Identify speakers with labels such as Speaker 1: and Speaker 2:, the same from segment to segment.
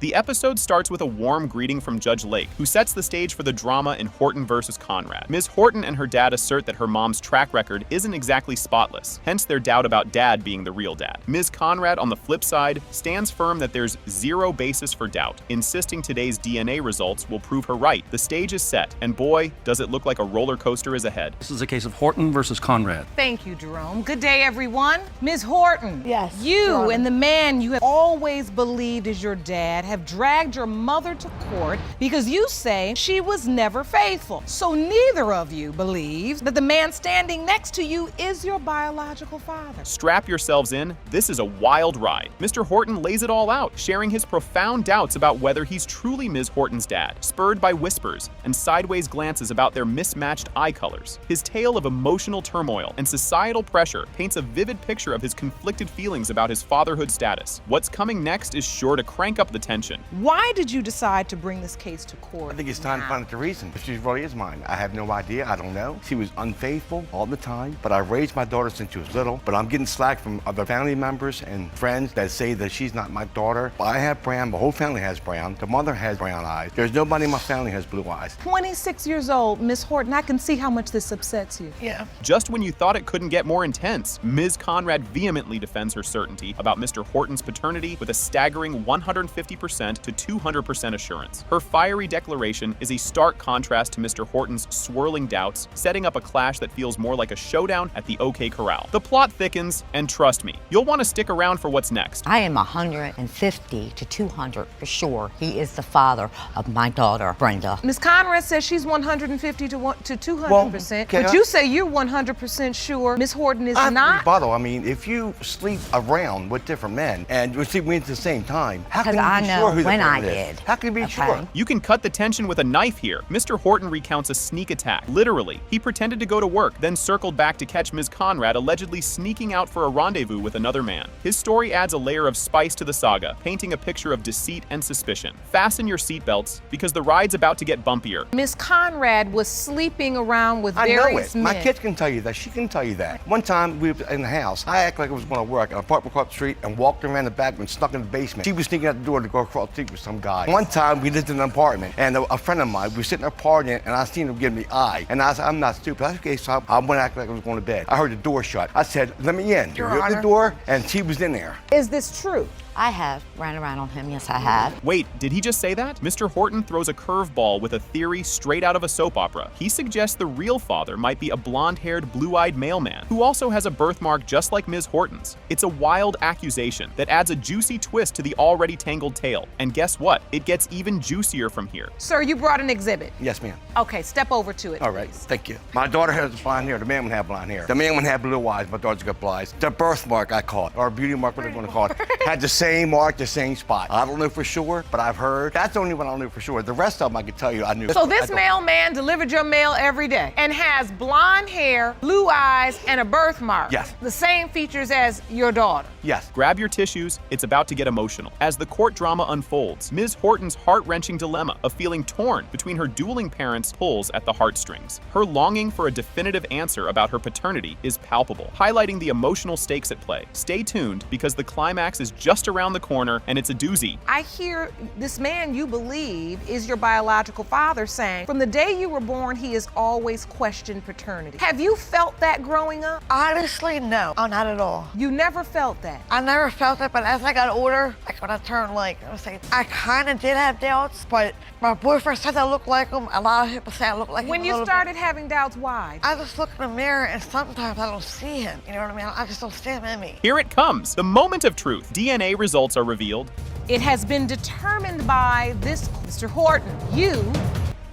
Speaker 1: The episode starts with a warm greeting from Judge Lake, who sets the stage for the drama in Horton versus Conrad. Ms. Horton and her dad assert that her mom's track record isn't exactly spotless, hence their doubt about dad being the real dad. Ms. Conrad, on the flip side, stands firm that there's zero basis for doubt, insisting today's DNA results will prove her right. The stage is set, and boy, does it look like a roller coaster is ahead.
Speaker 2: This is a case of Horton versus Conrad.
Speaker 3: Thank you, Jerome. Good day, everyone. Ms. Horton.
Speaker 4: Yes,
Speaker 3: You
Speaker 4: Your Honor.
Speaker 3: and the man you have always believed is your dad have dragged your mother to court because you say she was never faithful. So neither of you believes that the man standing next to you is your biological father.
Speaker 1: Strap yourselves in, this is a wild ride. Mr. Horton lays it all out, sharing his profound doubts about whether he's truly Ms. Horton's dad, spurred by whispers and sideways glances about their mismatched eye colors. His tale of emotional turmoil and societal pressure paints a vivid picture of his conflicted feelings about his fatherhood status. What's coming next is sure to crank up the tension.
Speaker 3: Why did you decide to bring this case to court?
Speaker 5: I think it's time to find out the reason. If she really is mine, I have no idea. I don't know. She was unfaithful all the time, but I raised my daughter since she was little. But I'm getting slack from other family members and friends that say that she's not my daughter. I have brown. My whole family has brown. The mother has brown eyes. There's nobody in my family has blue eyes.
Speaker 3: 26 years old, Ms. Horton, I can see how much this upsets you.
Speaker 4: Yeah.
Speaker 1: Just when you thought it couldn't get more intense, Ms. Conrad vehemently defends her certainty about Mr. Horton's paternity with a staggering 150% to 200% assurance. Her fiery declaration is a stark contrast to Mr. Horton's swirling doubts, setting up a clash that feels more like a showdown at the OK Corral. The plot thickens, and trust me, you'll want to stick around for what's next.
Speaker 6: I am 150 to 200 for sure. He is the father of my daughter, Brenda.
Speaker 3: Ms. Conrad says she's 150 to 200%,
Speaker 5: Well,
Speaker 3: but you say you're 100% sure Ms. Horton is
Speaker 5: I have to
Speaker 3: not.
Speaker 5: rebuttal. I mean, if you sleep around with different men and you're sleeping at the same time, how can you
Speaker 6: Because I
Speaker 5: be
Speaker 6: know
Speaker 5: sure who the
Speaker 6: when I
Speaker 5: parent is?
Speaker 6: did.
Speaker 5: How can you be
Speaker 6: Okay.
Speaker 5: sure?
Speaker 1: You can cut the tension with a knife here. Mr. Horton recounts a sneak attack. Literally, he pretended to go to work, then circled back to catch Ms. Conrad allegedly sneaking out for a rendezvous with another man. His story adds a layer of spice to the saga, painting a picture of deceit and suspicion. Fasten your seatbelts, because the ride's about to get bumpier.
Speaker 3: Ms. Conrad was sleeping around with
Speaker 5: I know
Speaker 3: various
Speaker 5: it.
Speaker 3: men.
Speaker 5: My kids can tell you that. She can tell you that. One time we were in the house. I acted like I was going to work at an apartment across the street and walked around the back and snuck in the basement. She was sneaking out the door to go across the street with some guy. One time we lived in an apartment and a friend of mine, we were sitting there partying and I seen him give me the eye. And I said, I'm not stupid. I said, okay, so I went acting like I was going to bed. I heard the door shut. I said, let me in.
Speaker 4: Your
Speaker 5: You opened the
Speaker 4: Honor.
Speaker 5: door and she was in there.
Speaker 3: Is this true?
Speaker 6: I have ran around on him, yes I have.
Speaker 1: Wait, did he just say that? Mr. Horton throws a curveball with a theory straight out of a soap opera. He suggests the real father might be a blonde-haired, blue-eyed mailman who also has a birthmark just like Ms. Horton's. It's a wild accusation that adds a juicy twist to the already tangled tale. And guess what? It gets even juicier from here.
Speaker 3: Sir, you brought an exhibit.
Speaker 5: Yes, ma'am.
Speaker 3: Okay, step over to it.
Speaker 5: All right,
Speaker 3: please.
Speaker 5: thank you. My daughter has blonde hair. The man would have blonde hair. The man would have blue eyes. My daughter's got blue eyes. The birthmark, I call it, or beauty mark, whatever you want to call it, had the same mark, the same spot. I don't know for sure, but I've heard. That's the only one I don't know for sure. The rest of them I can tell you I knew.
Speaker 3: So this
Speaker 5: I don't-
Speaker 3: mailman delivered your mail every day and has blonde hair, blue eyes, and a birthmark.
Speaker 5: Yes.
Speaker 3: The same features as your daughter.
Speaker 5: Yes.
Speaker 1: Grab your tissues, it's about to get emotional. As the court drama unfolds, Ms. Horton's heart-wrenching dilemma of feeling torn between her dueling parents pulls at the heartstrings. Her longing for a definitive answer about her paternity is palpable, highlighting the emotional stakes at play. Stay tuned, because the climax is just around the corner and it's a doozy.
Speaker 3: I hear this man you believe is your biological father saying, from the day you were born, he has always questioned paternity. Have you felt that growing up?
Speaker 4: Honestly, no. Oh, not at all.
Speaker 3: You never felt that.
Speaker 4: I never felt it, but as I got older, like when I turned I kind of did have doubts, but my boyfriend said I looked like him. A lot of people say I look like him.
Speaker 3: When
Speaker 4: a
Speaker 3: you
Speaker 4: little
Speaker 3: started having doubts, why?
Speaker 4: bit. I just look in the mirror and sometimes I don't see him. You know what I mean? I just don't see him in me.
Speaker 1: Here it comes, the moment of truth. DNA results are revealed.
Speaker 3: It has been determined by this Mr. Horton. You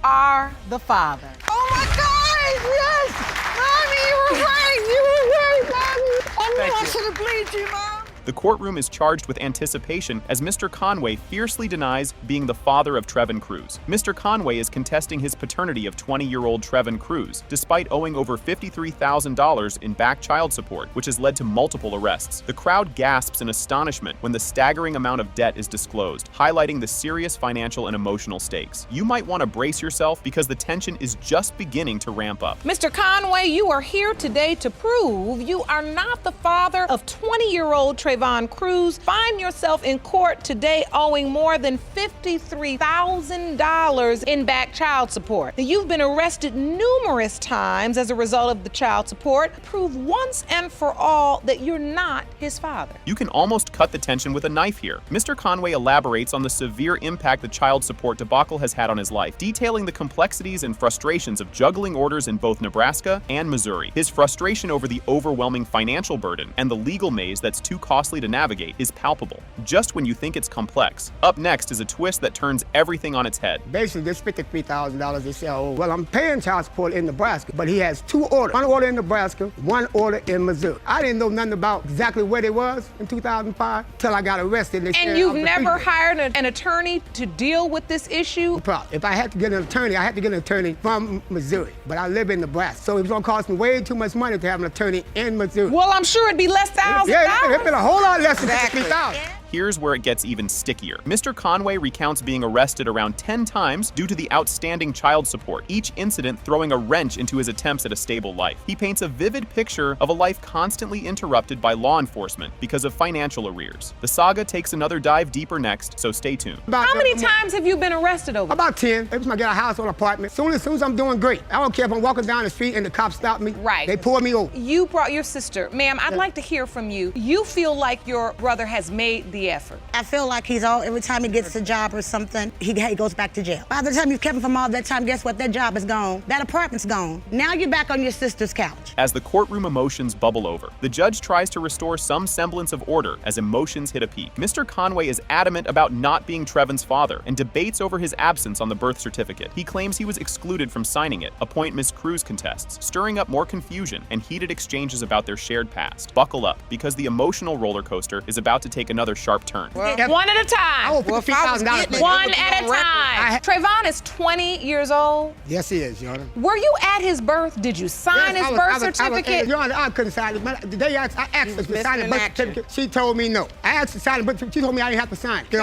Speaker 3: are the father.
Speaker 4: Oh my God! Yes! Mommy, you were right! You were right, Mommy! I knew I should have believed you, Mom!
Speaker 1: The courtroom is charged with anticipation as Mr. Conway fiercely denies being the father of Trevin Cruz. Mr. Conway is contesting his paternity of 20-year-old Trevin Cruz, despite owing over $53,000 in back child support, which has led to multiple arrests. The crowd gasps in astonishment when the staggering amount of debt is disclosed, highlighting the serious financial and emotional stakes. You might want to brace yourself because the tension is just beginning to ramp up.
Speaker 3: Mr. Conway, you are here today to prove you are not the father of 20-year-old Trevin Trayvon Cruz, find yourself in court today owing more than $53,000 in back child support. You've been arrested numerous times as a result of the child support. Prove once and for all that you're not his father.
Speaker 1: You can almost cut the tension with a knife here. Mr. Conway elaborates on the severe impact the child support debacle has had on his life, detailing the complexities and frustrations of juggling orders in both Nebraska and Missouri. His frustration over the overwhelming financial burden and the legal maze that's too costly to navigate is palpable, just when you think it's complex. Up next is a twist that turns everything on its head.
Speaker 7: Basically, this $53,000 they say, oh, well, I'm paying child support in Nebraska, but he has two orders. One order in Nebraska, one order in Missouri. I didn't know nothing about exactly where they was in 2005 till I got arrested.
Speaker 3: And you've never hired an attorney to deal with this issue?
Speaker 7: If I had to get an attorney, I had to get an attorney from Missouri, but I live in Nebraska, so it was gonna cost me way too much money to have an attorney in Missouri.
Speaker 3: Well, I'm sure it'd be less $1,000.
Speaker 7: Yeah, it'd been a whole lot less than $53,000.
Speaker 1: Here's where it gets even stickier. Mr. Conway recounts being arrested around 10 times due to the outstanding child support, each incident throwing a wrench into his attempts at a stable life. He paints a vivid picture of a life constantly interrupted by law enforcement because of financial arrears. The saga takes another dive deeper next, so stay tuned.
Speaker 3: How many times have you been arrested over?
Speaker 7: About 10. Every time I get a house or an apartment, as soon as I'm doing great. I don't care if I'm walking down the street and the cops stop me.
Speaker 3: Right.
Speaker 7: They pull me over.
Speaker 3: You brought your sister. Ma'am, I'd like to hear from you. You feel like your brother has made the effort.
Speaker 8: I feel like every time he gets a job or something, he goes back to jail. By the time you've kept him from all that time, guess what? That job is gone. That apartment's gone. Now you're back on your sister's couch.
Speaker 1: As the courtroom emotions bubble over, the judge tries to restore some semblance of order as emotions hit a peak. Mr. Conway is adamant about not being Trevon's father and debates over his absence on the birth certificate. He claims he was excluded from signing it, a point Ms. Cruz contests, stirring up more confusion and heated exchanges about their shared past. Buckle up, because the emotional roller coaster is about to take another sharp turn.
Speaker 3: One at a time.
Speaker 7: $50,000.
Speaker 3: One at a time. Trayvon is 20 years old.
Speaker 7: Yes, he is, Your Honor.
Speaker 3: Were you at his birth? Did you sign his birth certificate?
Speaker 7: Your Honor, I couldn't sign it. But the day I asked her to sign the birth certificate, she told me no. I asked her to sign the birth certificate. She told me I didn't have to sign it. You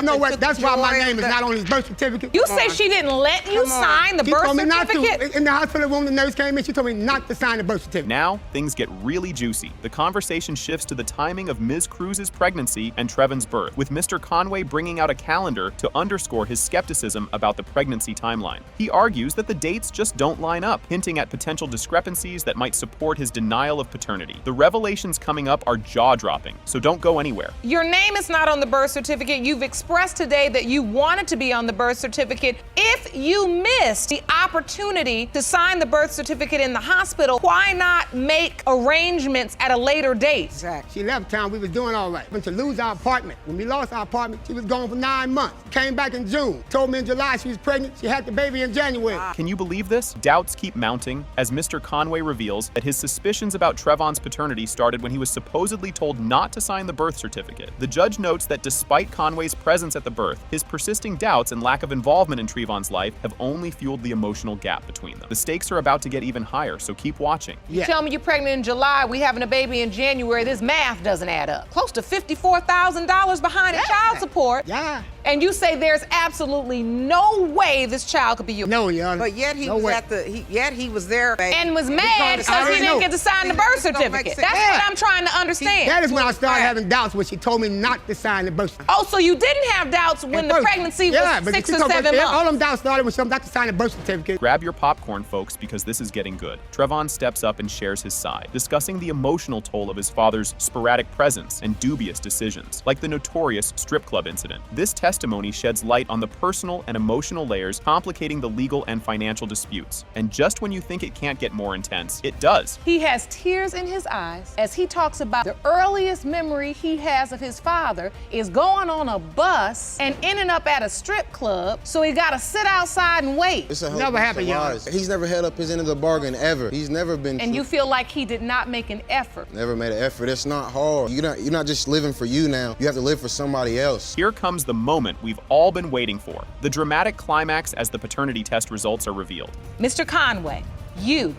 Speaker 7: know what? That's why my name is not on his birth certificate.
Speaker 3: You say she didn't let you sign the birth certificate?
Speaker 7: She told me not to. In the hospital room, the nurse came in. She told me not to sign the birth certificate.
Speaker 1: Now, things get really juicy. The conversation shifts to the timing of Ms. Cruz's pregnancy and Trevon's birth, with Mr. Conway bringing out a calendar to underscore his skepticism about the pregnancy timeline. He argues that the dates just don't line up, hinting at potential discrepancies that might support his denial of paternity. The revelations coming up are jaw-dropping, so don't go anywhere.
Speaker 3: Your name is not on the birth certificate. You've expressed today that you wanted to be on the birth certificate. If you missed the opportunity to sign the birth certificate in the hospital, why not make arrangements at a later date?
Speaker 7: Exactly. She left town, we was doing all right. Went to lose our apartment. When we lost our apartment, she was gone for 9 months. Came back in June. Told me in July she was pregnant. She had the baby in January.
Speaker 1: Can you believe this? Doubts keep mounting as Mr. Conway reveals that his suspicions about Trevon's paternity started when he was supposedly told not to sign the birth certificate. The judge notes that despite Conway's presence at the birth, his persisting doubts and lack of involvement in Trevon's life have only fueled the emotional gap between them. The stakes are about to get even higher, so keep watching.
Speaker 3: You tell me you're pregnant in July, we having a baby in January, this math doesn't add up. Close to $54,000 behind in child support.
Speaker 7: Yeah.
Speaker 3: And you say there's absolutely no way this child could be yours.
Speaker 7: No, Your Honor.
Speaker 9: But yet he was there.
Speaker 3: And was mad because he didn't get to sign the birth certificate. That's what I'm trying to understand.
Speaker 7: That is when I started having doubts when she told me not to sign the birth certificate.
Speaker 3: Oh, so you didn't have doubts when the pregnancy was 6 or 7 months?
Speaker 7: All them doubts started when she told me not to sign the birth certificate.
Speaker 1: Grab your popcorn, folks, because this is getting good. Trevon steps up and shares his side, discussing the emotional toll of his father's sporadic presence and dubious decisions, like the notorious strip club incident. This testimony sheds light on the personal and emotional layers complicating the legal and financial disputes. And just when you think it can't get more intense, it does.
Speaker 3: He has tears in his eyes as he talks about the earliest memory he has of his father is going on a bus and ending up at a strip club, so he gotta sit outside and wait.
Speaker 10: It's a whole
Speaker 7: Never happened, Your Honor.
Speaker 10: He's never held up his end of the bargain, ever. He's never been...
Speaker 3: And you feel like he did not make an effort.
Speaker 10: Never made an effort. It's not hard. You're not just living for you now. You have to live for somebody else.
Speaker 1: Here comes the moment we've all been waiting for. The dramatic climax as the paternity test results are revealed.
Speaker 3: Mr. Conway, you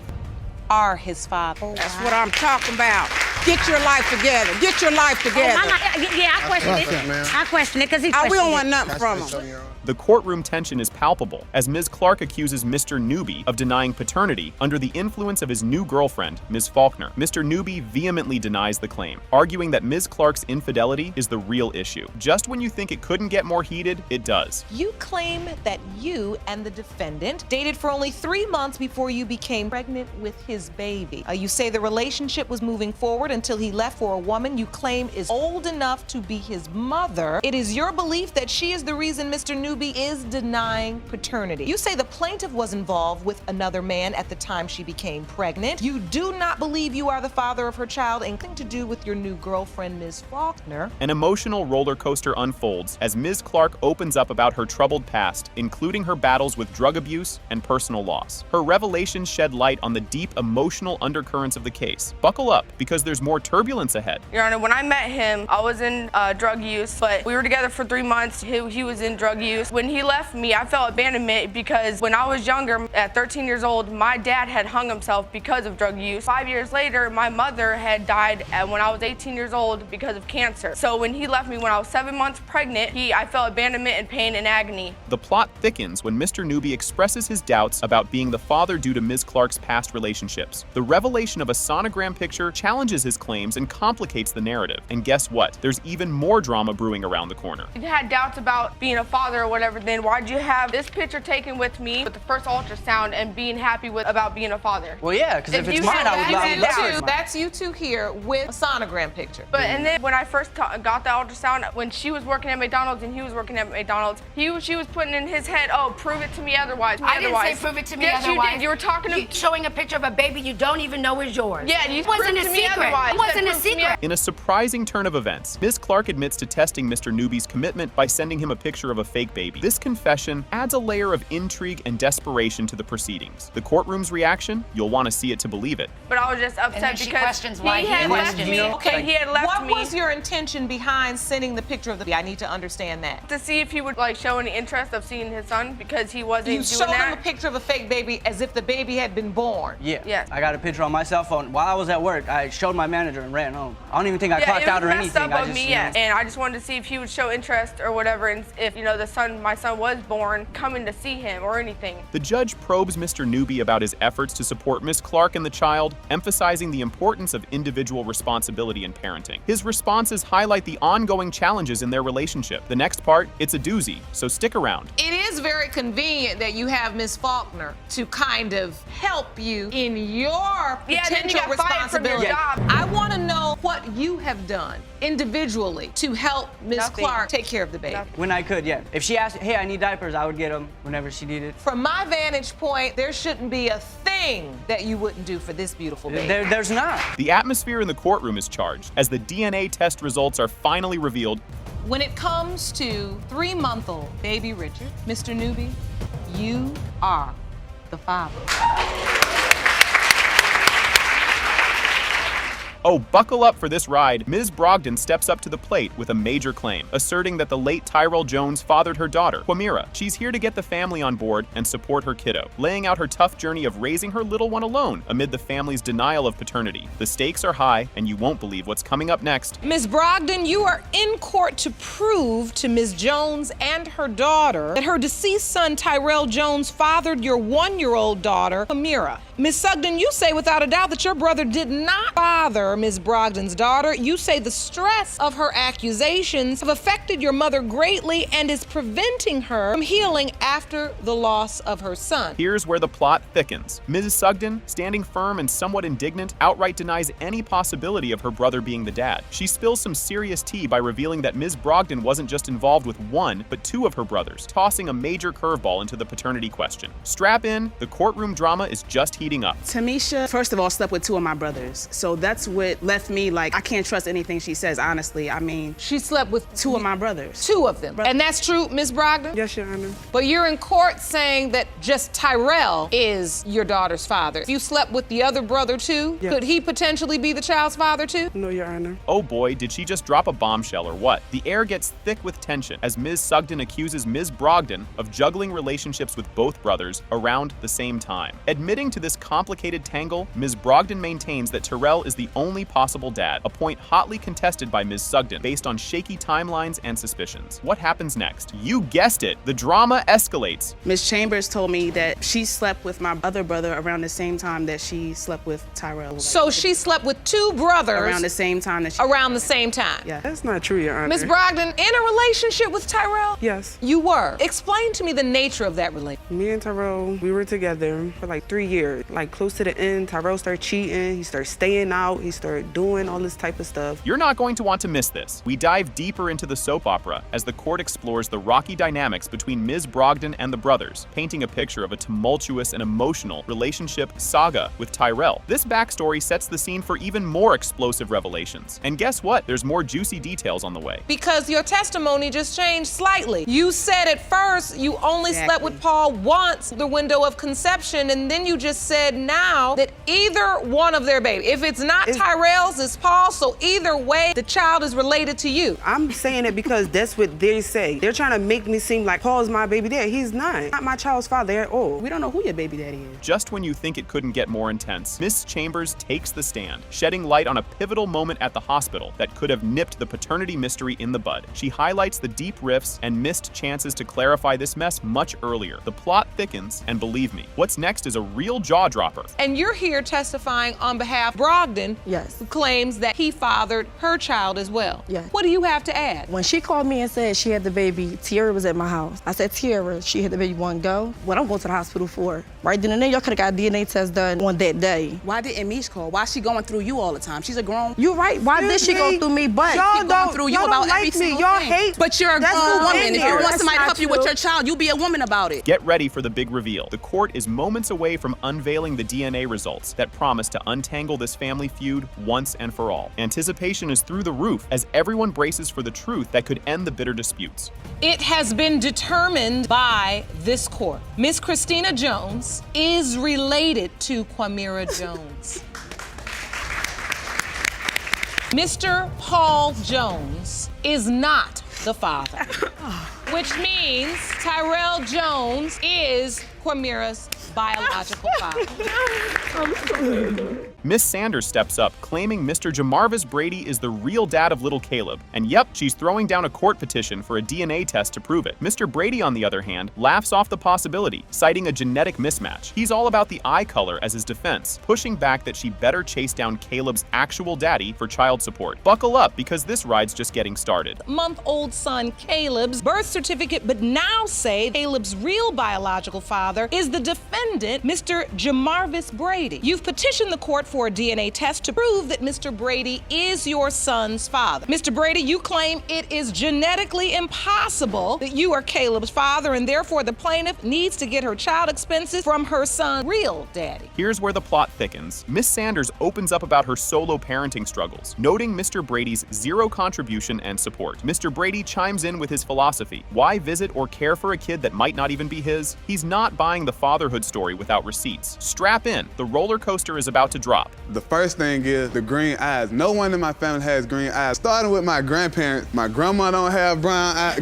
Speaker 3: are his father.
Speaker 9: That's what I'm talking about. Get your life together. Get your life together.
Speaker 8: I question it. I question it because he
Speaker 9: We don't want
Speaker 8: questioned it.
Speaker 9: nothing from him.
Speaker 1: The courtroom tension is palpable as Ms. Clark accuses Mr. Newby of denying paternity under the influence of his new girlfriend, Ms. Faulkner. Mr. Newby vehemently denies the claim, arguing that Ms. Clark's infidelity is the real issue. Just when you think it couldn't get more heated, it does.
Speaker 3: You claim that you and the defendant dated for only 3 months before you became pregnant with his baby. You say the relationship was moving forward until he left for a woman you claim is old enough to be his mother. It is your belief that she is the reason Mr. Newby is denying paternity. You say the plaintiff was involved with another man at the time she became pregnant. You do not believe you are the father of her child, and anything to do with your new girlfriend, Ms. Faulkner.
Speaker 1: An emotional roller coaster unfolds as Ms. Clark opens up about her troubled past, including her battles with drug abuse and personal loss. Her revelations shed light on the deep emotional undercurrents of the case. Buckle up, because there's more turbulence ahead.
Speaker 11: Your Honor, when I met him, I was in drug use, but we were together for 3 months. He was in drug use. When he left me, I felt abandonment because when I was younger, at 13 years old, my dad had hung himself because of drug use. 5 years later, my mother had died when I was 18 years old because of cancer. So when he left me when I was 7 months pregnant, I felt abandonment and pain and agony.
Speaker 1: The plot thickens when Mr. Newby expresses his doubts about being the father due to Ms. Clark's past relationships. The revelation of a sonogram picture challenges his claims and complicates the narrative. And guess what? There's even more drama brewing around the corner.
Speaker 11: If you had doubts about being a father or whatever, then why'd you have this picture taken with me with the first ultrasound and being happy about being a father?
Speaker 12: Well, yeah, because if it's mine, I would love it.
Speaker 3: That's you two here with a sonogram picture.
Speaker 11: But and then when I first got the ultrasound, when she was working at McDonald's and he was working at McDonald's, she was putting in his head, oh, prove it to me otherwise.
Speaker 13: I didn't say prove it to me otherwise.
Speaker 11: Yes, you did. You were talking to
Speaker 13: showing a picture of a baby you don't even know is yours.
Speaker 11: Yeah, you
Speaker 13: it wasn't a secret. It wasn't a secret.
Speaker 1: In a surprising turn of events, Ms. Clark admits to testing Mr. Newby's commitment by sending him a picture of a fake baby. This confession adds a layer of intrigue and desperation to the proceedings. The courtroom's reaction? You'll want to see it to believe it.
Speaker 11: But I was just upset because
Speaker 13: questions why
Speaker 11: he had left me.
Speaker 3: Okay,
Speaker 11: he had left me.
Speaker 3: What was your intention behind sending the picture of the baby? I need to understand that.
Speaker 11: To see if he would show any interest of seeing his son because he wasn't doing that.
Speaker 3: You showed him a picture of a fake baby as if the baby had been born.
Speaker 12: Yeah. I got a picture on my cell phone. While I was at work, I showed my manager and ran home. I don't even think I clocked out or anything.
Speaker 11: And I just wanted to see if he would show interest or whatever, and if my son was born, coming to see him or anything.
Speaker 1: The judge probes Mr. Newby about his efforts to support Ms. Clark and the child, emphasizing the importance of individual responsibility in parenting. His responses highlight the ongoing challenges in their relationship. The next part, it's a doozy, so stick around.
Speaker 3: It is very convenient that you have Ms. Faulkner to kind of help you in your potential responsibility. I want to know what you have done individually to help Ms. Clark take care of the baby.
Speaker 12: When I could, yeah. If she asked, hey, I need diapers, I would get them whenever she needed.
Speaker 3: From my vantage point, there shouldn't be a thing that you wouldn't do for this beautiful baby.
Speaker 12: There's not.
Speaker 1: The atmosphere in the courtroom is charged as the DNA test results are finally revealed.
Speaker 3: When it comes to 3-month-old baby Richard, Mr. Newby, you are the father.
Speaker 1: Oh, buckle up for this ride. Ms. Brogdon steps up to the plate with a major claim, asserting that the late Tyrell Jones fathered her daughter, Quamira. She's here to get the family on board and support her kiddo, laying out her tough journey of raising her little one alone amid the family's denial of paternity. The stakes are high, and you won't believe what's coming up next.
Speaker 3: Ms. Brogdon, you are in court to prove to Ms. Jones and her daughter that her deceased son, Tyrell Jones, fathered your 1-year-old daughter, Quamira. Ms. Sugden, you say without a doubt that your brother did not father Ms. Brogdon's daughter. You say the stress of her accusations have affected your mother greatly and is preventing her from healing after the loss of her son.
Speaker 1: Here's where the plot thickens. Mrs. Sugden, standing firm and somewhat indignant, outright denies any possibility of her brother being the dad. She spills some serious tea by revealing that Ms. Brogdon wasn't just involved with 1, but 2 of her brothers, tossing a major curveball into the paternity question. Strap in, the courtroom drama is just heating up.
Speaker 14: Tamisha, first of all, slept with 2 of my brothers. So that's what left me like, I can't trust anything she says, honestly. I mean,
Speaker 3: she slept with
Speaker 14: 2 of my brothers.
Speaker 3: 2 of them. And that's true, Ms. Brogdon?
Speaker 14: Yes, Your Honor.
Speaker 3: But you're in court saying that just Tyrell is your daughter's father. If you slept with the other brother too, could he potentially be the child's father too?
Speaker 14: No, Your Honor.
Speaker 1: Oh boy, did she just drop a bombshell or what? The air gets thick with tension as Ms. Sugden accuses Ms. Brogdon of juggling relationships with both brothers around the same time. Admitting to this complicated tangle, Ms. Brogdon maintains that Tyrell is the only only possible dad, a point hotly contested by Ms. Sugden based on shaky timelines and suspicions. What happens next? You guessed it, the drama escalates.
Speaker 14: Ms. Chambers told me that she slept with my other brother around the same time that she slept with Tyrell.
Speaker 3: So she slept with two brothers
Speaker 14: around the same time that she
Speaker 3: around the same time.
Speaker 14: Yeah.
Speaker 9: That's not true, Your Honor.
Speaker 3: Ms. Brogdon, in a relationship with Tyrell?
Speaker 9: Yes.
Speaker 3: You were. Explain to me the nature of that relationship.
Speaker 9: Me and Tyrell, we were together for like 3 years. Like close to the end, Tyrell started cheating, he started staying out, he started doing all this type of stuff.
Speaker 1: You're not going to want to miss this. We dive deeper into the soap opera as the court explores the rocky dynamics between Ms. Brogdon and the brothers, painting a picture of a tumultuous and emotional relationship saga with Tyrell. This backstory sets the scene for even more explosive revelations. And guess what? There's more juicy details on the way.
Speaker 3: Because your testimony just changed slightly. You said at first you only slept with Paul once, the window of conception, and then you just said now that either one of their babies, if it's not Tyrell's, it's Paul's, so either way, the child is related to you.
Speaker 9: I'm saying it because that's what they say. They're trying to make me seem like Paul's my baby dad. He's not my child's father at all.
Speaker 14: We don't know who your baby daddy is.
Speaker 1: Just when you think it couldn't get more intense, Ms. Chambers takes the stand, shedding light on a pivotal moment at the hospital that could have nipped the paternity mystery in the bud. She highlights the deep rifts and missed chances to clarify this mess much earlier. The plot thickens, and believe me, what's next is a real jaw-dropper.
Speaker 3: And you're here testifying on behalf of Brogdon,
Speaker 15: yes,
Speaker 3: who claims that he fathered her child as well.
Speaker 15: Yes.
Speaker 3: What do you have to add?
Speaker 15: When she called me and said she had the baby, Tiara was at my house. I said, Tiara, she had the baby, one go. What I'm going to the hospital for? Right then and there, y'all could have got a DNA test done on that day.
Speaker 14: Why didn't Mish call? Why is she going through you all the time? She's a grown.
Speaker 15: You're right. Why did she go through me? But
Speaker 14: y'all going through you about every single
Speaker 9: y'all
Speaker 14: thing.
Speaker 9: hate.
Speaker 14: But you're a grown woman. If you want somebody to help you with your child, you be a woman about it.
Speaker 1: Get ready for the big reveal. The court is moments away from unveiling the DNA results that promise to untangle this family feud once and for all. Anticipation is through the roof as everyone braces for the truth that could end the bitter disputes.
Speaker 3: It has been determined by this court. Miss Christina Jones is related to Quamira Jones. Mr. Paul Jones is not the father, which means Tyrell Jones is Quamira's biological father.
Speaker 1: Miss Sanders steps up, claiming Mr. Jamarvis Brady is the real dad of little Caleb. And yep, she's throwing down a court petition for a DNA test to prove it. Mr. Brady, on the other hand, laughs off the possibility, citing a genetic mismatch. He's all about the eye color as his defense, pushing back that she better chase down Caleb's actual daddy for child support. Buckle up, because this ride's just getting started.
Speaker 3: Month-old son Caleb's birth certificate, but now say Caleb's real biological father is the defendant, Mr. Jamarvis Brady. You've petitioned the court for a DNA test to prove that Mr. Brady is your son's father. Mr. Brady, you claim it is genetically impossible that you are Caleb's father, and therefore the plaintiff needs to get her child expenses from her son's real daddy.
Speaker 1: Here's where the plot thickens. Miss Sanders opens up about her solo parenting struggles, noting Mr. Brady's zero contribution and support. Mr. Brady chimes in with his philosophy. Why visit or care for a kid that might not even be his? He's not buying the fatherhood story without receipts. Strap in, the roller coaster is about to drop.
Speaker 16: The first thing is the green eyes. No one in my family has green eyes. Starting with my grandparents, my grandma don't have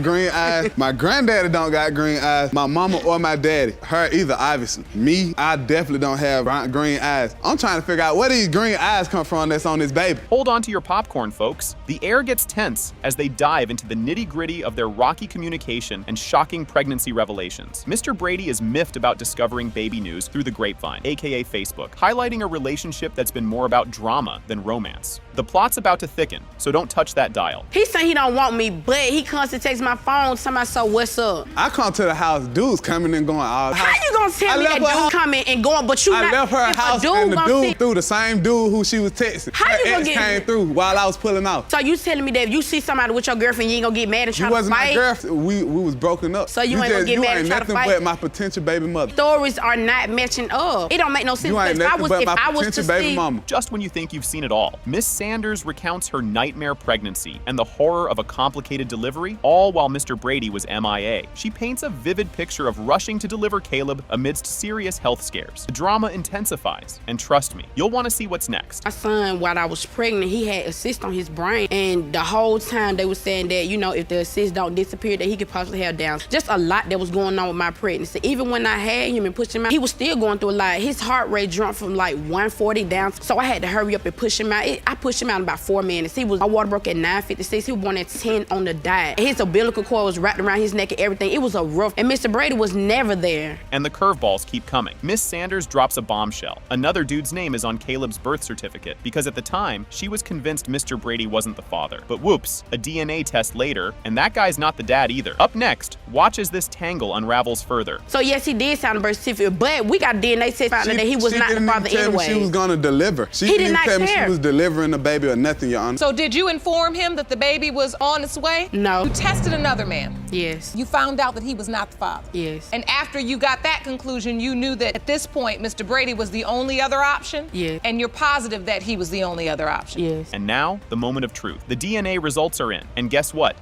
Speaker 16: green eyes. My granddaddy don't got green eyes. My mama or my daddy, her either, obviously. Me, I definitely don't have green eyes. I'm trying to figure out where these green eyes come from that's on this baby.
Speaker 1: Hold on to your popcorn, folks. The air gets tense as they dive into the nitty-gritty of their rocky communication and shocking pregnancy revelations. Mr. Brady is miffed about discovering baby news through the grapevine, aka Facebook, highlighting a relationship that's been more about drama than romance. The plot's about to thicken, so don't touch that dial.
Speaker 17: He saying he don't want me, but he constantly texts my phone, somebody so what's up?
Speaker 16: I come to the house, dudes coming and going all
Speaker 17: How you gonna tell me that dude coming and going, but you
Speaker 16: I
Speaker 17: not?
Speaker 16: left her house and the dude through the same dude who she was texting.
Speaker 17: How you
Speaker 16: her
Speaker 17: gonna
Speaker 16: ex
Speaker 17: get
Speaker 16: came through while I was pulling out.
Speaker 17: So you telling me that if you see somebody with your girlfriend, you ain't gonna get mad and try
Speaker 16: You
Speaker 17: to
Speaker 16: wasn't
Speaker 17: fight?
Speaker 16: my girlfriend. We was broken up.
Speaker 17: So you ain't gonna get mad and try to fight?
Speaker 16: You ain't nothing but my potential baby mother.
Speaker 17: Stories are not matching up. It don't make no sense.
Speaker 16: You ain't nothing but my potential baby
Speaker 17: see,
Speaker 16: mama.
Speaker 1: Just when you think you've seen it all, Miss Sanders recounts her nightmare pregnancy and the horror of a complicated delivery, all while Mr. Brady was MIA. She paints a vivid picture of rushing to deliver Caleb amidst serious health scares. The drama intensifies, and trust me, you'll want to see what's next.
Speaker 17: My son, while I was pregnant, he had a cyst on his brain, and the whole time they were saying that, you know, if the cyst don't disappear, that he could possibly have Down. Just a lot that was going on with my pregnancy. Even when I had him and pushed him out, he was still going through a lot. His heart rate jumped from like 140 down, so I had to hurry up and push him out. I pushed him out in about 4 minutes. My water broke at 9:56. He was born at 10 on the dot. His umbilical cord was wrapped around his neck and everything. It was a rough, and Mr. Brady was never there.
Speaker 1: And the curveballs keep coming. Miss Sanders drops a bombshell. Another dude's name is on Caleb's birth certificate because at the time, she was convinced Mr. Brady wasn't the father. But whoops, a DNA test later, and that guy's not the dad either. Up next, watch as this tangle unravels further.
Speaker 17: So yes, he did sign a birth certificate, but we got DNA test found that he was not the father anyway.
Speaker 16: She was gonna deliver. She didn't even tell me she was delivering the baby or nothing, Your Honor.
Speaker 3: So did you inform him that the baby was on its way?
Speaker 17: No.
Speaker 3: You tested another man?
Speaker 17: Yes.
Speaker 3: You found out that he was not the father?
Speaker 17: Yes.
Speaker 3: And after you got that conclusion, you knew that at this point, Mr. Brady was the only other option?
Speaker 17: Yes.
Speaker 3: And you're positive that he was the only other option?
Speaker 17: Yes.
Speaker 1: And now, the moment of truth. The DNA results are in, and guess what?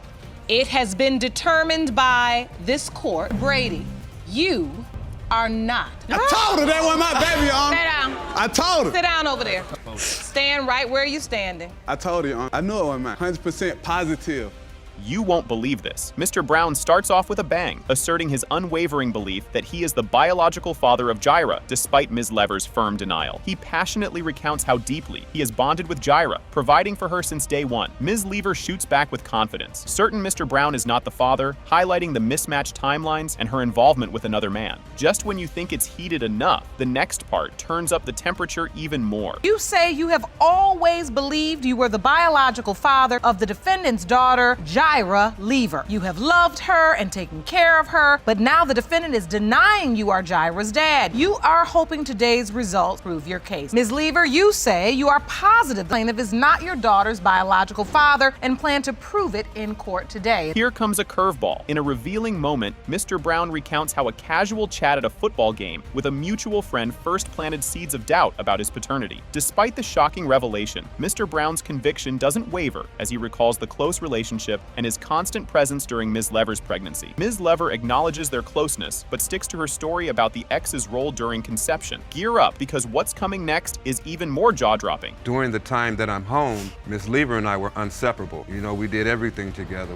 Speaker 3: It has been determined by this court, Brady, you are not.
Speaker 16: I told her that wasn't my baby, Your Honor.
Speaker 3: Sit down.
Speaker 16: I told her.
Speaker 3: Sit down over there. Stand right where you're standing.
Speaker 16: I told her, Your Honor. I knew it wasn't mine. 100% positive.
Speaker 1: You won't believe this. Mr. Brown starts off with a bang, asserting his unwavering belief that he is the biological father of Jaira, despite Ms. Lever's firm denial. He passionately recounts how deeply he has bonded with Jaira, providing for her since day one. Ms. Lever shoots back with confidence, certain Mr. Brown is not the father, highlighting the mismatched timelines and her involvement with another man. Just when you think it's heated enough, the next part turns up the temperature even more.
Speaker 3: You say you have always believed you were the biological father of the defendant's daughter, Jaira Lever. You have loved her and taken care of her, but now the defendant is denying you are Jaira's dad. You are hoping today's results prove your case. Ms. Lever, you say you are positive the plaintiff is not your daughter's biological father and plan to prove it in court today.
Speaker 1: Here comes a curveball. In a revealing moment, Mr. Brown recounts how a casual chat at a football game with a mutual friend first planted seeds of doubt about his paternity. Despite the shocking revelation, Mr. Brown's conviction doesn't waver as he recalls the close relationship and his constant presence during Ms. Lever's pregnancy. Ms. Lever acknowledges their closeness, but sticks to her story about the ex's role during conception. Gear up, because what's coming next is even more jaw-dropping.
Speaker 18: During the time that I'm home, Ms. Lever and I were inseparable. You know, we did everything together.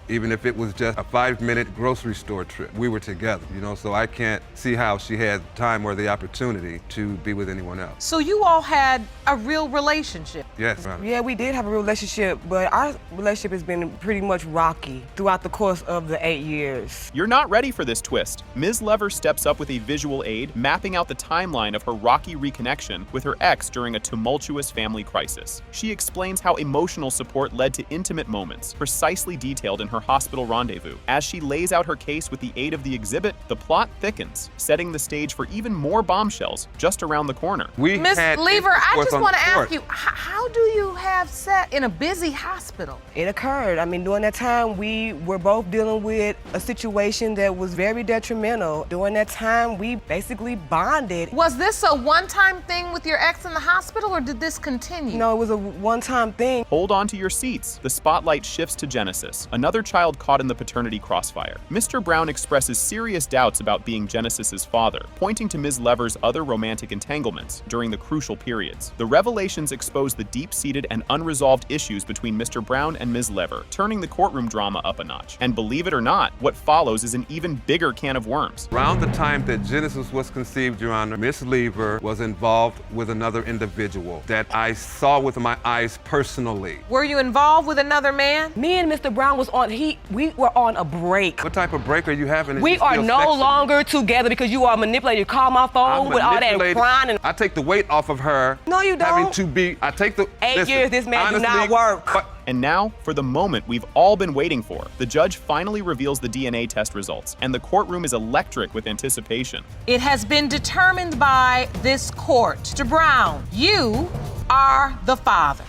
Speaker 18: Even if it was just a 5-minute grocery store trip, we were together, you know, so I can't see how she had time or the opportunity to be with anyone else.
Speaker 3: So you all had a real relationship?
Speaker 18: Yes, ma'am.
Speaker 19: Yeah, we did have a relationship, but our relationship has been pretty much rocky throughout the course of the 8 years.
Speaker 1: You're not ready for this twist. Ms. Lever steps up with a visual aid, mapping out the timeline of her rocky reconnection with her ex during a tumultuous family crisis. She explains how emotional support led to intimate moments, precisely detailed in her hospital rendezvous. As she lays out her case with the aid of the exhibit, the plot thickens, setting the stage for even more bombshells just around the corner.
Speaker 3: Ms. Lever, I just want to ask you, how do you have sex in a busy hospital?
Speaker 19: It occurred. I mean, during that time, we were both dealing with a situation that was very detrimental. During that time, we basically bonded.
Speaker 3: Was this a one-time thing with your ex in the hospital, or did this continue?
Speaker 19: No, it was a one-time thing.
Speaker 1: Hold on to your seats. The spotlight shifts to Genesis, another child caught in the paternity crossfire. Mr. Brown expresses serious doubts about being Genesis's father, pointing to Ms. Lever's other romantic entanglements during the crucial periods. The revelations expose the deep-seated and unresolved issues between Mr. Brown and Ms. Lever, turning the courtroom drama up a notch. And believe it or not, what follows is an even bigger can of worms.
Speaker 18: Around the time that Genesis was conceived, Your Honor, Miss Lever was involved with another individual that I saw with my eyes personally.
Speaker 3: Were you involved with another man?
Speaker 19: Me and Mr. Brown was on, we were on a break.
Speaker 18: What type of break are you having?
Speaker 19: We are no longer together because you are manipulated. You call my phone with all that crying. And
Speaker 18: I take the weight off of her.
Speaker 19: No, you don't.
Speaker 18: Having to be, I take the—
Speaker 19: 8 years, this man do not work.
Speaker 1: And now, for the moment we've all been waiting for, the judge finally reveals the DNA test results, and the courtroom is electric with anticipation.
Speaker 3: It has been determined by this court. Mr. Brown, you are the father.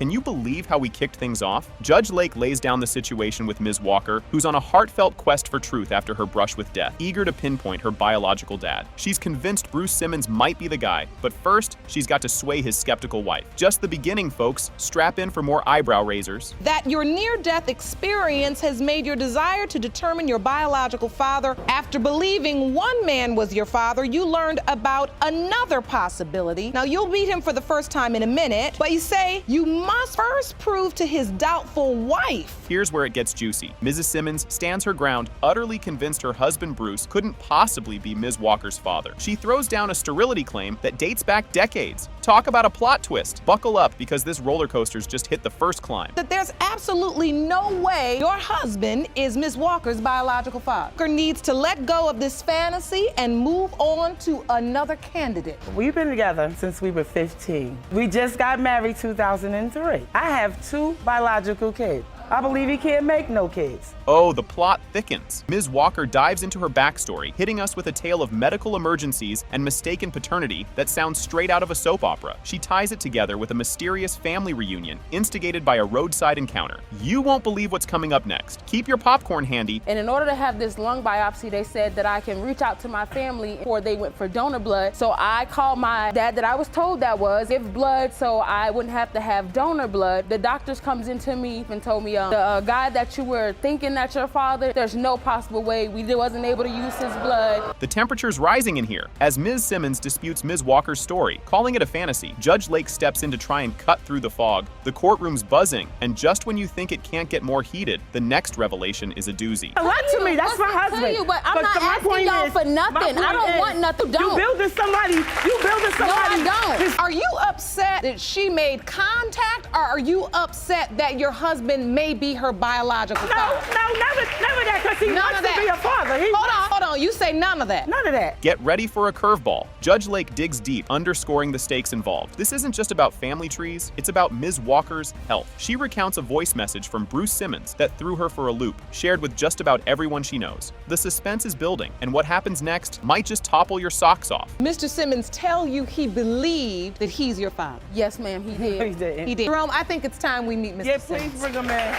Speaker 1: Can you believe how we kicked things off? Judge Lake lays down the situation with Ms. Walker, who's on a heartfelt quest for truth after her brush with death, eager to pinpoint her biological dad. She's convinced Bruce Simmons might be the guy, but first, she's got to sway his skeptical wife. Just the beginning, folks. Strap in for more eyebrow raisers.
Speaker 3: That your near-death experience has made your desire to determine your biological father. After believing one man was your father, you learned about another possibility. Now, you'll meet him for the first time in a minute, but you say you must first prove to his doubtful wife.
Speaker 1: Here's where it gets juicy. Mrs. Simmons stands her ground, utterly convinced her husband Bruce couldn't possibly be Ms. Walker's father. She throws down a sterility claim that dates back decades. Talk about a plot twist. Buckle up, because this roller coaster's just hit the first climb.
Speaker 3: That there's absolutely no way your husband is Ms. Walker's biological father. Walker needs to let go of this fantasy and move on to another candidate.
Speaker 20: We've been together since we were 15. We just got married 2003. I have 2 biological kids. I believe he can't make no kids.
Speaker 1: Oh, the plot thickens. Ms. Walker dives into her backstory, hitting us with a tale of medical emergencies and mistaken paternity that sounds straight out of a soap opera. She ties it together with a mysterious family reunion instigated by a roadside encounter. You won't believe what's coming up next. Keep your popcorn handy.
Speaker 17: And in order to have this lung biopsy, they said that I can reach out to my family before they went for donor blood. So I called my dad that I was told that was give blood so I wouldn't have to have donor blood. The doctors comes into me and told me, the guy that you were thinking that's your father, there's no possible way we wasn't able to use his blood.
Speaker 1: The temperature's rising in here as Ms. Simmons disputes Ms. Walker's story, calling it a fantasy. Judge Lake steps in to try and cut through the fog. The courtroom's buzzing, and just when you think it can't get more heated, the next revelation is a doozy.
Speaker 20: What to me? That's my husband.
Speaker 17: You, but I'm not asking y'all for nothing. I don't want nothing.
Speaker 20: You building somebody. You building somebody.
Speaker 3: No, I don't. Are you upset that she made contact, or are you upset that your husband may be her biological father?
Speaker 20: No, never that, because he wants to be a father.
Speaker 3: Hold on, you say none of that.
Speaker 20: None of that.
Speaker 1: Get ready for a curveball. Judge Lake digs deep, underscoring the stakes involved. This isn't just about family trees, it's about Ms. Walker's health. She recounts a voice message from Bruce Simmons that threw her for a loop, shared with just about everyone she knows. The suspense is building, and what happens next might just topple your socks off.
Speaker 3: Mr. Simmons tell you he believed that he's your father.
Speaker 17: Yes, ma'am, he did.
Speaker 20: He did.
Speaker 3: He did. Jerome, I think it's time we meet Mr. Simmons.
Speaker 20: Yeah, please bring him in.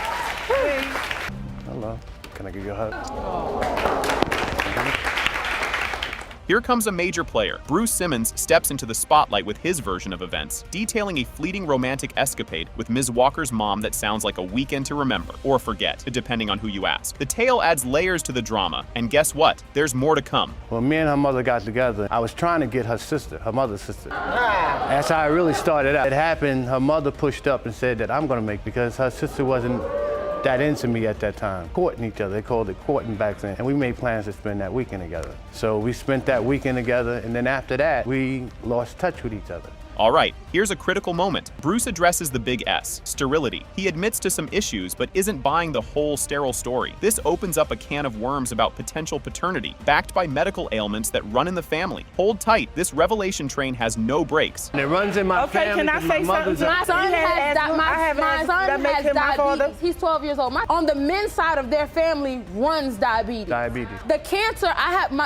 Speaker 20: Please.
Speaker 5: Hello. Can I give you a hug?
Speaker 1: Here comes a major player. Bruce Simmons steps into the spotlight with his version of events, detailing a fleeting romantic escapade with Ms. Walker's mom that sounds like a weekend to remember, or forget, depending on who you ask. The tale adds layers to the drama, and guess what? There's more to come.
Speaker 21: When me and her mother got together, I was trying to get her sister, her mother's sister. That's how it really started out. It happened, her mother pushed up and said that I'm gonna make, because her sister wasn't that into me at that time. Courting each other, they called it courting back then. And we made plans to spend that weekend together. So we spent that weekend together, and then after that, we lost touch with each other.
Speaker 1: All right, here's a critical moment. Bruce addresses the big S, sterility. He admits to some issues, but isn't buying the whole sterile story. This opens up a can of worms about potential paternity, backed by medical ailments that run in the family. Hold tight, this revelation train has no brakes.
Speaker 21: And it runs in my family.
Speaker 20: Okay, can I say something?
Speaker 17: My son has diabetes. He's 12 years old. On the men's side of their family runs diabetes. The cancer,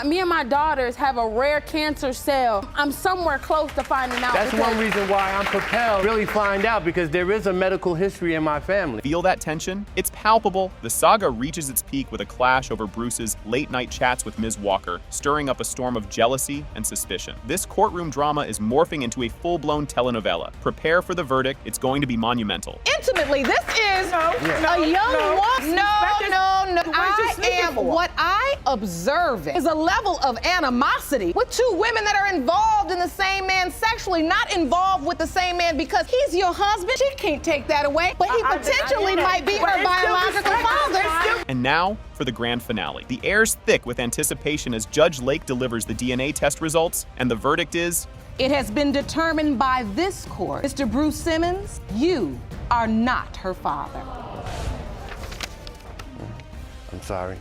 Speaker 17: me and my daughters have a rare cancer cell. I'm somewhere close to finding out.
Speaker 21: That's one reason why I'm propelled to really find out, because there is a medical history in my family.
Speaker 1: Feel that tension? It's palpable. The saga reaches its peak with a clash over Bruce's late-night chats with Ms. Walker, stirring up a storm of jealousy and suspicion. This courtroom drama is morphing into a full-blown telenovela. Prepare for the verdict. It's going to be monumental.
Speaker 3: Intimately, this is a young woman. No. What I observe is a level of animosity with 2 women that are involved in the same man sexually, not involved with the same man because he's your husband. She can't take that away, but he potentially might be her biological father.
Speaker 1: And now for the grand finale. The air's thick with anticipation as Judge Lake delivers the DNA test results, and the verdict is...
Speaker 3: It has been determined by this court, Mr. Bruce Simmons, you are not her father.
Speaker 21: I'm sorry.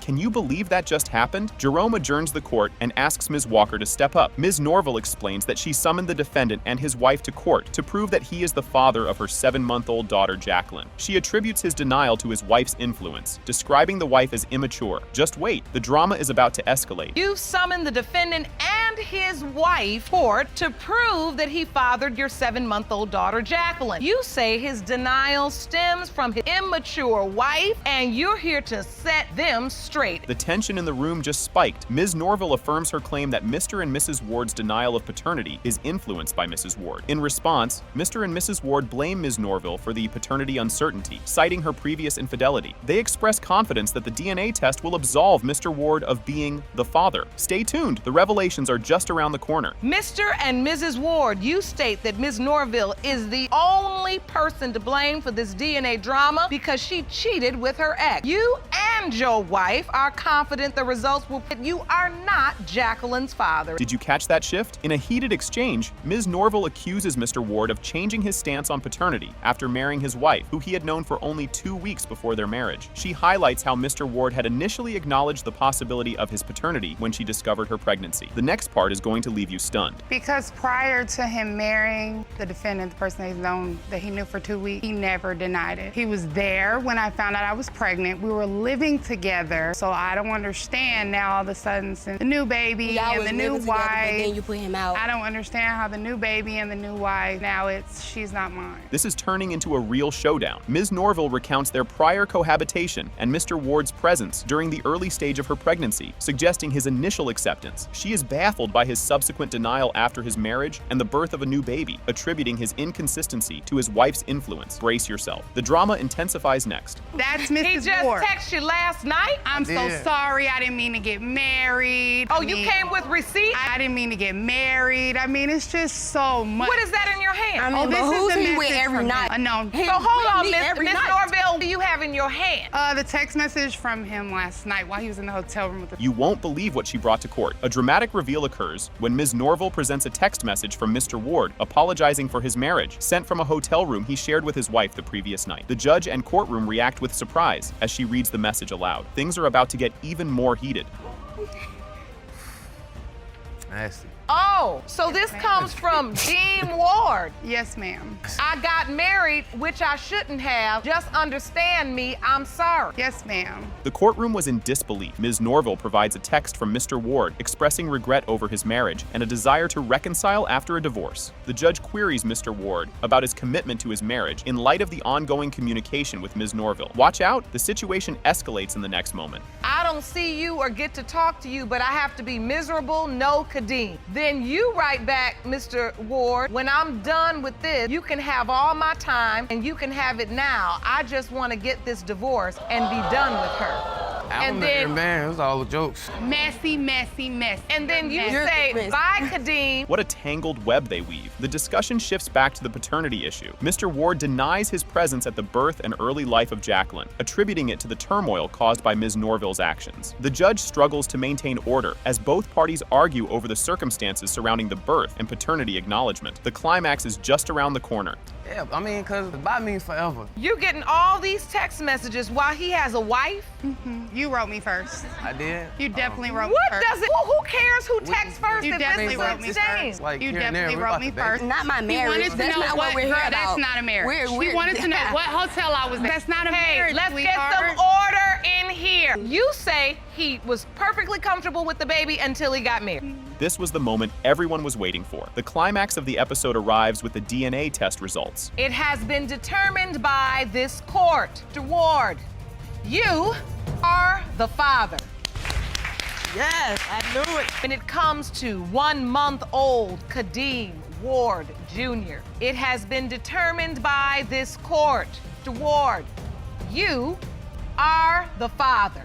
Speaker 1: Can you believe that just happened? Jerome adjourns the court and asks Ms. Walker to step up. Ms. Norville explains that she summoned the defendant and his wife to court to prove that he is the father of her 7-month-old daughter, Jacqueline. She attributes his denial to his wife's influence, describing the wife as immature. Just wait, the drama is about to escalate.
Speaker 3: You summoned the defendant and and his wife court to prove that he fathered your 7-month-old daughter, Jacqueline. You say his denial stems from his immature wife, and you're here to set them straight.
Speaker 1: The tension in the room just spiked. Ms. Norville affirms her claim that Mr. and Mrs. Ward's denial of paternity is influenced by Mrs. Ward. In response, Mr. and Mrs. Ward blame Ms. Norville for the paternity uncertainty, citing her previous infidelity. They express confidence that the DNA test will absolve Mr. Ward of being the father. Stay tuned, the revelations are just around the corner.
Speaker 3: Mr. and Mrs. Ward, you state that Ms. Norville is the only person to blame for this DNA drama because she cheated with her ex. You and your wife are confident the results will prove you are not Jacqueline's father.
Speaker 1: Did you catch that shift? In a heated exchange, Ms. Norville accuses Mr. Ward of changing his stance on paternity after marrying his wife, who he had known for only 2 weeks before their marriage. She highlights how Mr. Ward had initially acknowledged the possibility of his paternity when she discovered her pregnancy. The next part is going to leave you stunned.
Speaker 2: Because prior to him marrying the defendant, the person he's known that he knew for 2 weeks, he never denied it. He was there when I found out I was pregnant. We were living together, so I don't understand now all of a sudden since the new baby and the new wife.
Speaker 13: But then you put him out.
Speaker 2: I don't understand how the new baby and the new wife, now she's not mine.
Speaker 1: This is turning into a real showdown. Ms. Norville recounts their prior cohabitation and Mr. Ward's presence during the early stage of her pregnancy, suggesting his initial acceptance. She is baffled by his subsequent denial after his marriage and the birth of a new baby, attributing his inconsistency to his wife's influence. Brace yourself. The drama intensifies next.
Speaker 2: That's Mrs.
Speaker 3: He just
Speaker 2: Ward.
Speaker 3: texted you last night?
Speaker 2: I'm so sorry. I didn't mean to get married.
Speaker 3: Oh, you came with receipts?
Speaker 2: I didn't mean to get married. I mean, it's just so much.
Speaker 3: What is that in your hand?
Speaker 13: I mean,
Speaker 2: this
Speaker 13: but
Speaker 2: is
Speaker 13: who's
Speaker 2: the
Speaker 13: he with
Speaker 2: message
Speaker 13: every
Speaker 2: from
Speaker 13: night?
Speaker 2: him. No.
Speaker 3: So hold on, Miss
Speaker 13: night.
Speaker 3: Norville, what do you have in your hand?
Speaker 2: The text message from him last night while he was in the hotel room with the...
Speaker 1: You won't believe what she brought to court. A dramatic reveal occurs when Ms. Norville presents a text message from Mr. Ward apologizing for his marriage, sent from a hotel room he shared with his wife the previous night. The judge and courtroom react with surprise as she reads the message aloud. Things are about to get even more heated.
Speaker 10: Nasty.
Speaker 3: Oh, so this comes from Dean Ward.
Speaker 2: Yes, ma'am.
Speaker 3: I got married, which I shouldn't have. Just understand me, I'm sorry.
Speaker 2: Yes, ma'am.
Speaker 1: The courtroom was in disbelief. Ms. Norville provides a text from Mr. Ward expressing regret over his marriage and a desire to reconcile after a divorce. The judge queries Mr. Ward about his commitment to his marriage in light of the ongoing communication with Ms. Norville. Watch out, the situation escalates in the next moment.
Speaker 3: I don't see you or get to talk to you, but I have to be miserable, no Kadeem. Then you write back, Mr. Ward, when I'm done with this, you can have all my time and you can have it now. I just want to get this divorce and be done with her.
Speaker 10: And then, man, it was all the jokes.
Speaker 2: Messy, messy, messy.
Speaker 3: And then you say, bye, Kadeem.
Speaker 1: What a tangled web they weave. The discussion shifts back to the paternity issue. Mr. Ward denies his presence at the birth and early life of Jacqueline, attributing it to the turmoil caused by Ms. Norville's actions. The judge struggles to maintain order as both parties argue over the circumstances surrounding the birth and paternity acknowledgement. The climax is just around the corner.
Speaker 10: Yeah, I mean, because goodbye means forever.
Speaker 3: You're getting all these text messages while he has a wife?
Speaker 2: You wrote me first.
Speaker 10: I did?
Speaker 2: You definitely wrote me
Speaker 3: What
Speaker 2: first.
Speaker 3: does it? Who cares who texts first?
Speaker 2: You
Speaker 3: if
Speaker 2: definitely
Speaker 3: this is
Speaker 2: wrote me
Speaker 3: insane?
Speaker 2: first.
Speaker 10: Like,
Speaker 2: You
Speaker 10: here and there,
Speaker 2: definitely
Speaker 10: we're
Speaker 2: wrote
Speaker 10: about
Speaker 2: me
Speaker 10: to
Speaker 2: first.
Speaker 10: date.
Speaker 13: Not my
Speaker 2: He
Speaker 13: marriage.
Speaker 2: wanted to
Speaker 13: That's
Speaker 2: know
Speaker 13: not
Speaker 2: what,
Speaker 13: what we're here
Speaker 2: girl,
Speaker 13: about.
Speaker 2: that's not a marriage.
Speaker 13: We're-
Speaker 2: He wanted to know what hotel I was at. That's not a marriage,
Speaker 3: Let's
Speaker 2: sweetheart.
Speaker 3: get some order in here. You say he was perfectly comfortable with the baby until he got married.
Speaker 1: This was the moment everyone was waiting for. The climax of the episode arrives with the DNA test results.
Speaker 3: It has been determined by this court. Mr. Ward, you are the father.
Speaker 14: Yes, I knew it.
Speaker 3: When it comes to 1-month-old Kadeem Ward Jr., it has been determined by this court. Mr. Ward, you are the father.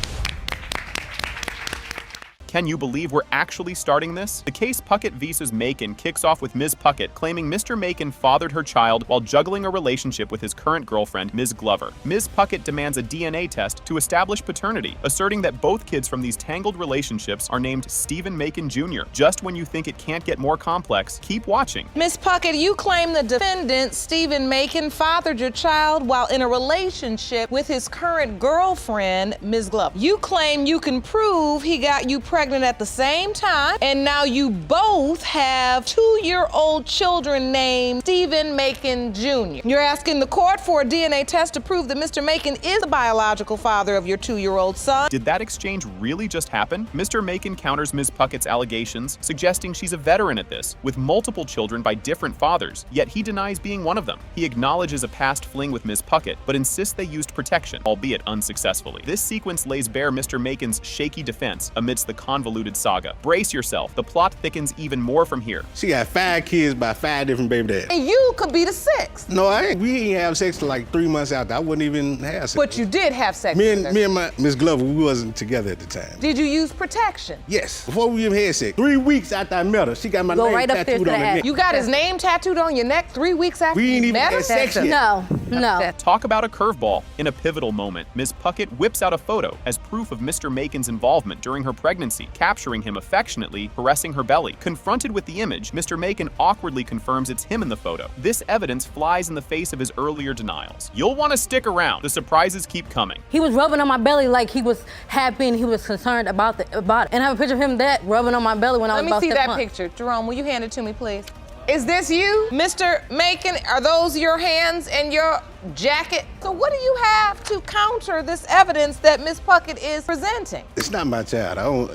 Speaker 1: Can you believe we're actually starting this? The case Puckett vs. Macon kicks off with Ms. Puckett claiming Mr. Macon fathered her child while juggling a relationship with his current girlfriend, Ms. Glover. Ms. Puckett demands a DNA test to establish paternity, asserting that both kids from these tangled relationships are named Stephen Macon Jr. Just when you think it can't get more complex, keep watching.
Speaker 3: Ms. Puckett, you claim the defendant, Stephen Macon, fathered your child while in a relationship with his current girlfriend, Ms. Glover. You claim you can prove he got you pregnant pregnant at the same time, and now you both have 2-year-old children named Stephen Macon Jr. You're asking the court for a DNA test to prove that Mr. Macon is the biological father of your 2-year-old son.
Speaker 1: Did that exchange really just happen? Mr. Macon counters Ms. Puckett's allegations, suggesting she's a veteran at this, with multiple children by different fathers, yet he denies being one of them. He acknowledges a past fling with Ms. Puckett, but insists they used protection, albeit unsuccessfully. This sequence lays bare Mr. Macon's shaky defense amidst the convoluted saga. Brace yourself, the plot thickens even more from here.
Speaker 6: She got 5 kids by 5 different baby daddies.
Speaker 3: And you could be the 6th.
Speaker 6: No, I ain't. We didn't have sex till like 3 months after. I wouldn't even have sex.
Speaker 3: But you did have sex
Speaker 6: me
Speaker 3: with her.
Speaker 6: and my Miss Glover, we wasn't together at the time.
Speaker 3: Did you use protection?
Speaker 6: Yes. Before we even had sex. 3 weeks after I met her, she got my name tattooed on her neck.
Speaker 3: You got his name tattooed on your neck 3 weeks after
Speaker 6: we ain't
Speaker 3: you
Speaker 6: even
Speaker 3: met
Speaker 6: had
Speaker 3: him?
Speaker 6: sex yet.
Speaker 13: No.
Speaker 1: Talk about a curveball. In a pivotal moment, Ms. Puckett whips out a photo as proof of Mr. Macon's involvement during her pregnancy, capturing him affectionately, caressing her belly. Confronted with the image, Mr. Macon awkwardly confirms it's him in the photo. This evidence flies in the face of his earlier denials. You'll want to stick around. The surprises keep coming.
Speaker 22: He was rubbing on my belly like he was happy and he was concerned about it. And I have a picture of him that rubbing on my belly when I was about 7 months.
Speaker 3: Let me see that picture. Jerome, will you hand it to me, please? Is this you? Mr. Macon, are those your hands and your jacket? So what do you have to counter this evidence that Ms. Puckett is presenting?
Speaker 6: It's not my child.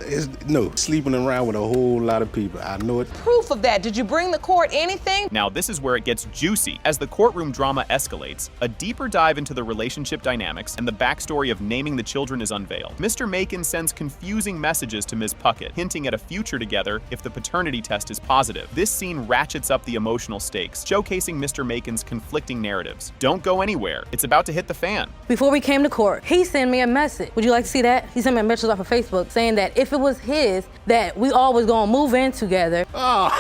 Speaker 6: No, sleeping around with a whole lot of people. I know it.
Speaker 3: Proof of that. Did you bring the court anything?
Speaker 1: Now this is where it gets juicy. As the courtroom drama escalates, a deeper dive into the relationship dynamics and the backstory of naming the children is unveiled. Mr. Macon sends confusing messages to Ms. Puckett, hinting at a future together if the paternity test is positive. This scene ratchets up the emotional stakes, showcasing Mr. Macon's conflicting narratives. Don't go anywhere. It's about to hit the fan.
Speaker 22: Before we came to court, he sent me a message. Would you like to see that? He sent me a message off of Facebook saying that if it was his, that we all was gonna move in together.
Speaker 6: Oh,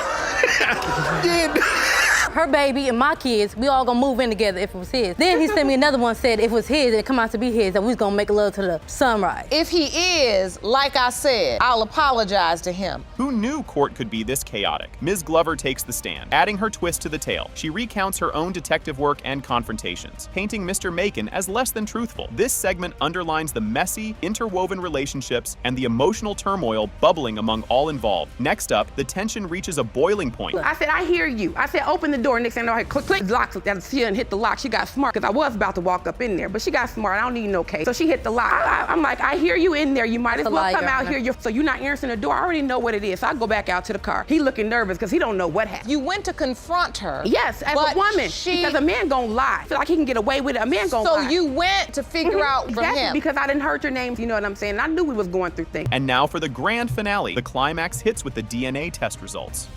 Speaker 22: Her baby and my kids, we all gonna move in together if it was his. Then he sent me another one, said if it was his, it come out to be his, that we was gonna make love to the sunrise.
Speaker 3: If he is, like I said, I'll apologize to him.
Speaker 1: Who knew court could be this chaotic? Ms. Glover takes the stand, adding her twist to the tale. She recounts her own detective work and confrontations, painting Mr. Macon as less than truthful. This segment underlines the messy, interwoven relationships and the emotional turmoil bubbling among all involved. Next up, the tension reaches a boiling point.
Speaker 23: I said, I hear you. I said, open the door. Next thing I know, click, lock, and see her and hit the lock. She got smart, because I was about to walk up in there, but she got smart. I don't need no case. So she hit the lock. I'm like, I hear you in there. You might as well come out here. So you're not answering the door. I already know what it is. So I go back out to the car. He looking nervous because he don't know what happened.
Speaker 3: You went to confront her.
Speaker 23: Yes, as a woman. Because a man gonna lie. I feel like he can get away with it. A man gonna lie.
Speaker 3: So you went to figure out from him.
Speaker 23: Because I didn't heard your names. You know what I'm saying? I knew we was going through things.
Speaker 1: And now for the grand finale. The climax hits with the DNA test results.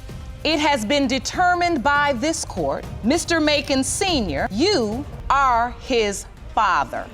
Speaker 3: It has been determined by this court, Mr. Macon Sr., you are his father.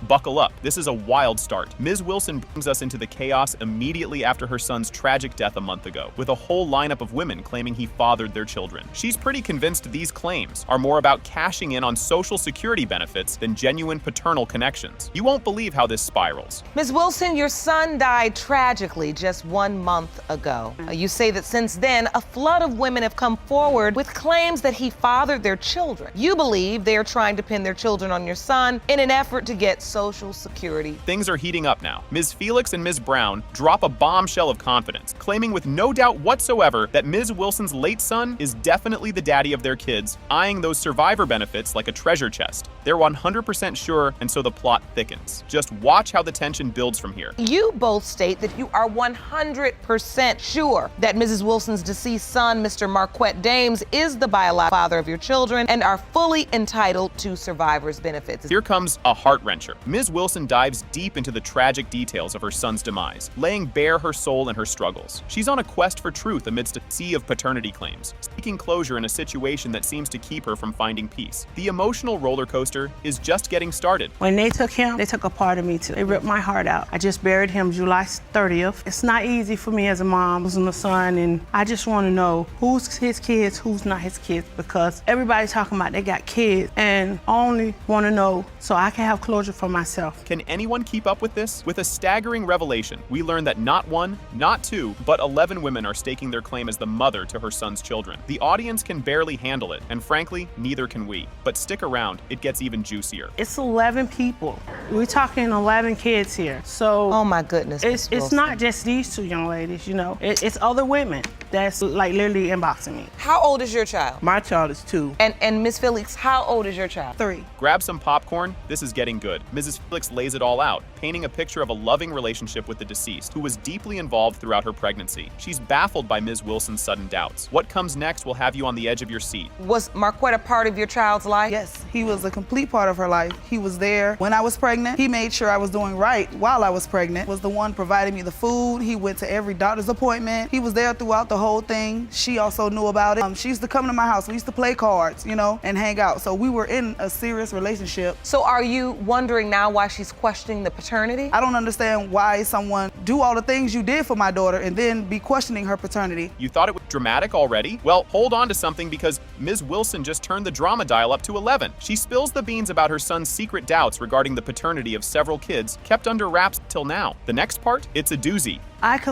Speaker 1: Buckle up. This is a wild start. Ms. Wilson brings us into the chaos immediately after her son's tragic death a month ago, with a whole lineup of women claiming he fathered their children. She's pretty convinced these claims are more about cashing in on Social Security benefits than genuine paternal connections. You won't believe how this spirals.
Speaker 3: Ms. Wilson, your son died tragically just 1 month ago. You say that since then, a flood of women have come forward with claims that he fathered their children. You believe they are trying to pin their children on your son in an effort to get Social Security.
Speaker 1: Things are heating up now. Ms. Felix and Ms. Brown drop a bombshell of confidence, claiming with no doubt whatsoever that Ms. Wilson's late son is definitely the daddy of their kids, eyeing those survivor benefits like a treasure chest. They're 100% sure, and so the plot thickens. Just watch how the tension builds from here.
Speaker 3: You both state that you are 100% sure that Mrs. Wilson's deceased son, Mr. Marquette Dames, is the biological father of your children and are fully entitled to survivor's benefits.
Speaker 1: Here comes a heart-wrencher. Ms. Wilson dives deep into the tragic details of her son's demise, laying bare her soul and her struggles. She's on a quest for truth amidst a sea of paternity claims, seeking closure in a situation that seems to keep her from finding peace. The emotional roller coaster is just getting started.
Speaker 20: When they took him, they took a part of me too. They ripped my heart out. I just buried him July 30th. It's not easy for me as a mom losing a son, and I just want to know who's his kids, who's not his kids, because everybody's talking about they got kids, and I only want to know so I can have closure for myself.
Speaker 1: Can anyone keep up with this? With a staggering revelation, we learn that not one, not two, but 11 women are staking their claim as the mother to her son's children. The audience can barely handle it, and frankly, neither can we. But stick around, it gets even juicier.
Speaker 20: It's 11 people. We're talking 11 kids here. So,
Speaker 3: oh my goodness.
Speaker 20: It's not just these two young ladies, you know. It's other women that's like literally inboxing me.
Speaker 3: How old is your child?
Speaker 20: My child is 2.
Speaker 3: And Miss Felix, how old is your child?
Speaker 20: 3.
Speaker 1: Grab some popcorn, this is getting good. Mrs. Felix lays it all out, painting a picture of a loving relationship with the deceased, who was deeply involved throughout her pregnancy. She's baffled by Ms. Wilson's sudden doubts. What comes next will have you on the edge of your seat.
Speaker 3: Was Marquette a part of your child's life?
Speaker 4: Yes, he was a complete part of her life. He was there when I was pregnant. He made sure I was doing right while I was pregnant. Was the one providing me the food. He went to every doctor's appointment. He was there throughout the whole thing. She also knew about it. She used to come to my house. We used to play cards, you know, and hang out. So we were in a serious relationship.
Speaker 3: So are you wondering now why she's questioning the paternity?
Speaker 4: I don't understand why someone do all the things you did for my daughter and then be questioning her paternity.
Speaker 1: You thought it was dramatic already? Well, hold on to something, because Ms. Wilson just turned the drama dial up to 11. She spills the beans about her son's secret doubts regarding the paternity of several kids kept under wraps till now. The next part, it's a doozy.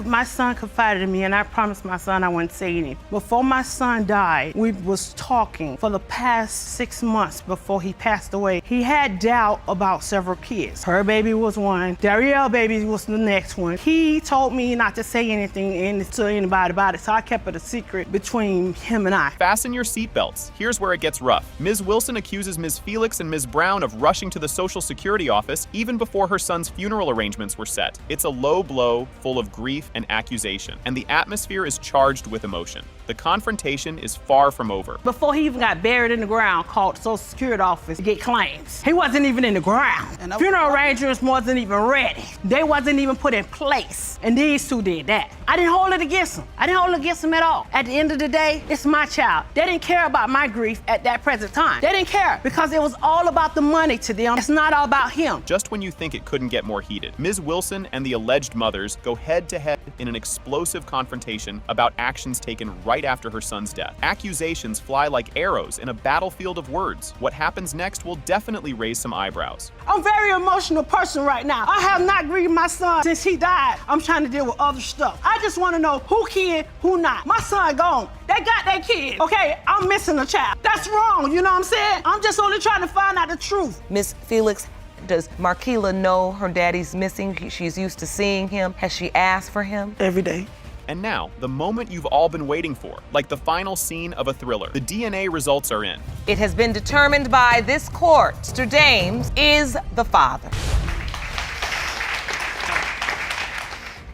Speaker 20: My son confided in me, and I promised my son I wouldn't say anything. Before my son died, we was talking for the past 6 months before he passed away. He had doubt about several kids. Her baby was one. Darielle baby was the next one. He told me not to say anything to anybody about it, so I kept it a secret between him and I.
Speaker 1: Fasten your seatbelts. Here's where it gets rough. Ms. Wilson accuses Ms. Felix and Ms. Brown of rushing to the Social Security office even before her son's funeral arrangements were set. It's a low blow full of grief and accusation, and the atmosphere is charged with emotion. The confrontation is far from over.
Speaker 20: Before he even got buried in the ground, called the Social Security office to get claims. He wasn't even in the ground. Funeral arrangements wasn't even ready. They wasn't even put in place. And these two did that. I didn't hold it against them. I didn't hold it against them at all. At the end of the day, it's my child. They didn't care about my grief at that present time. They didn't care because it was all about the money to them. It's not all about him.
Speaker 1: Just when you think it couldn't get more heated, Ms. Wilson and the alleged mothers go head-to-head in an explosive confrontation about actions taken right after her son's death. Accusations fly like arrows in a battlefield of words. What happens next will definitely raise some eyebrows.
Speaker 20: I'm a very emotional person right now. I have not grieved my son since he died. I'm trying to deal with other stuff. I just want to know who kid, who not. My son gone. They got their kid. Okay, I'm missing a child. That's wrong, you know what I'm saying? I'm just only trying to find out the truth.
Speaker 3: Miss Felix, does Marquela know her daddy's missing? She's used to seeing him. Has she asked for him?
Speaker 4: Every day.
Speaker 1: And now, the moment you've all been waiting for, like the final scene of a thriller. The DNA results are in.
Speaker 3: It has been determined by this court, Mr. Dames is the father.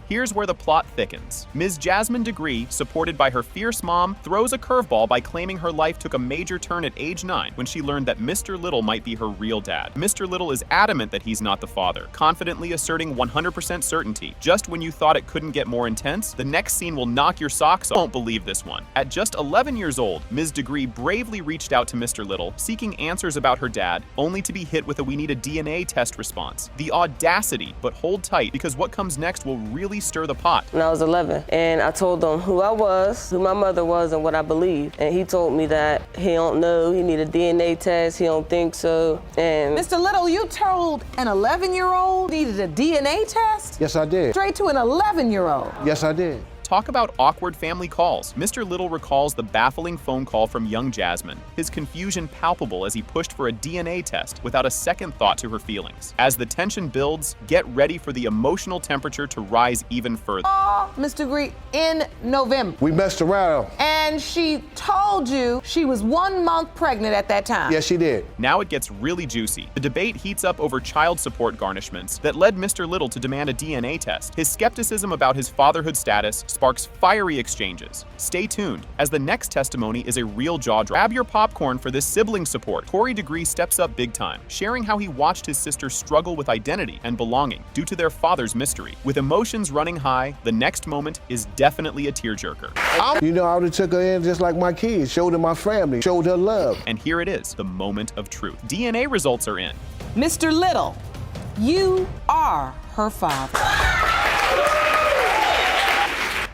Speaker 1: Here's where the plot thickens. Ms. Jasmine Degree, supported by her fierce mom, throws a curveball by claiming her life took a major turn at age 9 when she learned that Mr. Little might be her real dad. Mr. Little is adamant that he's not the father, confidently asserting 100% certainty. Just when you thought it couldn't get more intense, the next scene will knock your socks off. Won't believe this one. At just 11 years old, Ms. Degree bravely reached out to Mr. Little, seeking answers about her dad, only to be hit with a "we need a DNA test" response. The audacity, but hold tight, because what comes next will really stir the pot.
Speaker 7: When I was 11, and I told him who I was, who my mother was, and what I believed. And he told me that he don't know, he need a DNA test, he don't think so. And
Speaker 3: Mr. Little, you told an 11-year-old needed a DNA test?
Speaker 6: Yes, I did.
Speaker 3: Straight to an 11-year-old?
Speaker 6: Yes, I did.
Speaker 1: Talk about awkward family calls. Mr. Little recalls the baffling phone call from young Jasmine, his confusion palpable as he pushed for a DNA test without a second thought to her feelings. As the tension builds, get ready for the emotional temperature to rise even further.
Speaker 3: Mr. Degree, in November.
Speaker 6: We messed around.
Speaker 3: And she told you she was 1 month pregnant at that time.
Speaker 6: Yes, she did.
Speaker 1: Now it gets really juicy. The debate heats up over child support garnishments that led Mr. Little to demand a DNA test. His skepticism about his fatherhood status sparks fiery exchanges. Stay tuned, as the next testimony is a real jaw drop. Grab your popcorn for this sibling support. Corey Degree steps up big time, sharing how he watched his sister struggle with identity and belonging due to their father's mystery. With emotions running high, the next moment is definitely a tearjerker.
Speaker 6: You know, I would have took her in just like my kids, showed her my family, showed her love.
Speaker 1: And here it is, the moment of truth. DNA results are in.
Speaker 3: Mr. Little, you are her father.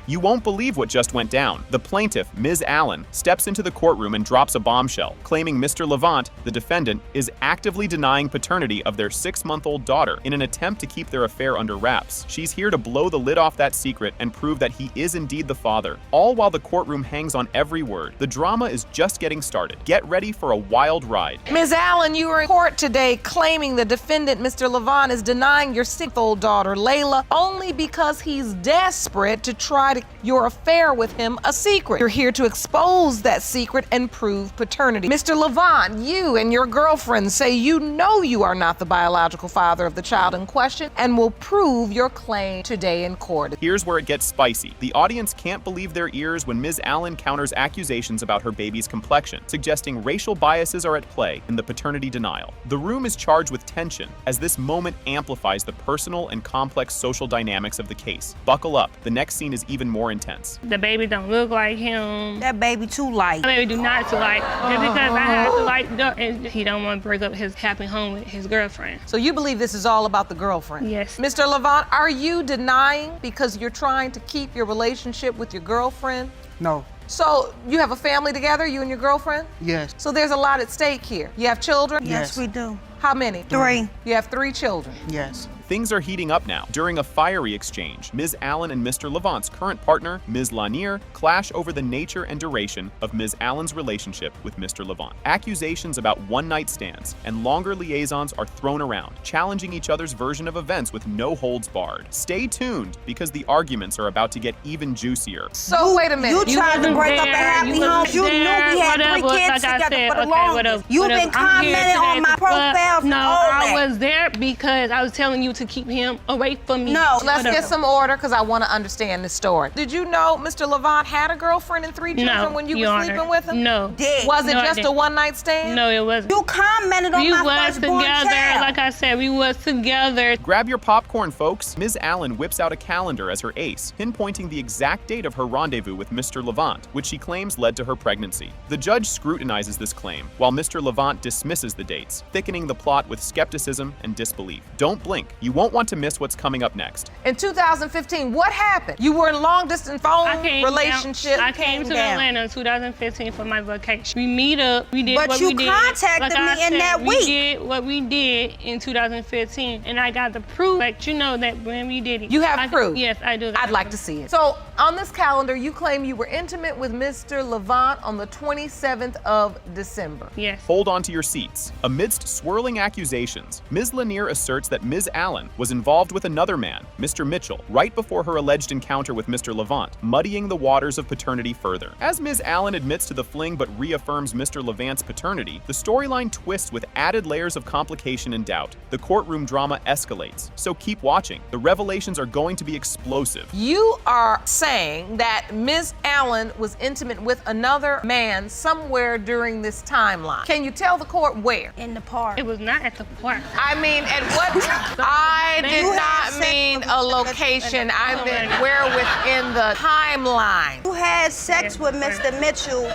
Speaker 1: You won't believe what just went down. The plaintiff, Ms. Allen, steps into the courtroom and drops a bombshell, claiming Mr. Levant, the defendant, is actively denying paternity of their 6-month-old daughter in an attempt to keep their affair under wraps. She's here to blow the lid off that secret and prove that he is indeed the father, all while the courtroom hangs on every word. The drama is just getting started. Get ready for a wild ride.
Speaker 3: Ms. Allen, you were in court today claiming the defendant, Mr. Levant, is denying your 6-month-old daughter, Layla, only because he's desperate to try to your affair with him a secret. You're here to expose that secret and prove paternity. Mr. Levant, you and your girlfriend say you know you are not the biological father of the child in question and will prove your claim today in court.
Speaker 1: Here's where it gets spicy. The audience can't believe their ears when Ms. Allen counters accusations about her baby's complexion, suggesting racial biases are at play in the paternity denial. The room is charged with tension as this moment amplifies the personal and complex social dynamics of the case. Buckle up, the next scene is even more intense.
Speaker 8: The baby don't look like him.
Speaker 11: That baby too light.
Speaker 8: The baby do not too light. Just because I have to like, and he don't want to break up his happy home with his girlfriend.
Speaker 3: So you believe this is all about the girlfriend?
Speaker 8: Yes.
Speaker 3: Mr. Levant, are you denying because you're trying to keep your relationship with your girlfriend?
Speaker 12: No.
Speaker 3: So you have a family together, you and your girlfriend?
Speaker 12: Yes.
Speaker 3: So there's a lot at stake here. You have children?
Speaker 11: Yes, we do.
Speaker 3: How many?
Speaker 11: 3.
Speaker 3: You have 3 children?
Speaker 12: Yes.
Speaker 1: Things are heating up now. During a fiery exchange, Ms. Allen and Mr. Levant's current partner, Ms. Lanier, clash over the nature and duration of Ms. Allen's relationship with Mr. Levant. Accusations about one-night stands and longer liaisons are thrown around, challenging each other's version of events with no holds barred. Stay tuned, because the arguments are about to get even juicier.
Speaker 3: So wait a minute.
Speaker 11: You tried to break up a happy home. You knew we had 3 kids together for the longest. You've been commenting on my profile.
Speaker 8: No, I was there because I was telling you to keep him away from me.
Speaker 3: No, let's get some order because I want to understand this story. Did you know Mr. Levant had a girlfriend and 3 children when you were sleeping with him?
Speaker 8: No.
Speaker 3: Was it just a one-night stand?
Speaker 8: No, it wasn't.
Speaker 11: You commented on my firstborn child.
Speaker 8: Like I said, we was together.
Speaker 1: Grab your popcorn, folks. Ms. Allen whips out a calendar as her ace, pinpointing the exact date of her rendezvous with Mr. Levant, which she claims led to her pregnancy. The judge scrutinizes this claim, while Mr. Levant dismisses the dates, thickening the plot with skepticism and disbelief. Don't blink. You won't want to miss what's coming up next.
Speaker 3: In 2015, what happened? You were in long-distance phone relationship.
Speaker 8: I came to Atlanta in 2015 for my vacation. We meet up. We did what we did.
Speaker 11: But you contacted me in that week.
Speaker 8: We did what we did in 2015, and I got the proof. Like, you know that when we did it.
Speaker 3: You have proof?
Speaker 8: Yes, I do.
Speaker 3: I'd like to see it. So on this calendar, you claim you were intimate with Mr. Levant on the 27th of December.
Speaker 8: Yes.
Speaker 1: Hold on to your seats. Amidst swirling accusations, Ms. Lanier asserts that Ms. Allen was involved with another man, Mr. Mitchell, right before her alleged encounter with Mr. Levant, muddying the waters of paternity further. As Ms. Allen admits to the fling but reaffirms Mr. Levant's paternity, the storyline twists with added layers of complication and doubt. The courtroom drama escalates, so keep watching. The revelations are going to be explosive.
Speaker 3: You are saying that Ms. Allen was intimate with another man somewhere during this timeline. Can you tell the court where?
Speaker 11: In the park.
Speaker 8: It was not at the park.
Speaker 3: I mean, at what? I did not mean a location. I meant where within the timeline.
Speaker 11: You had sex with Mr. Mitchell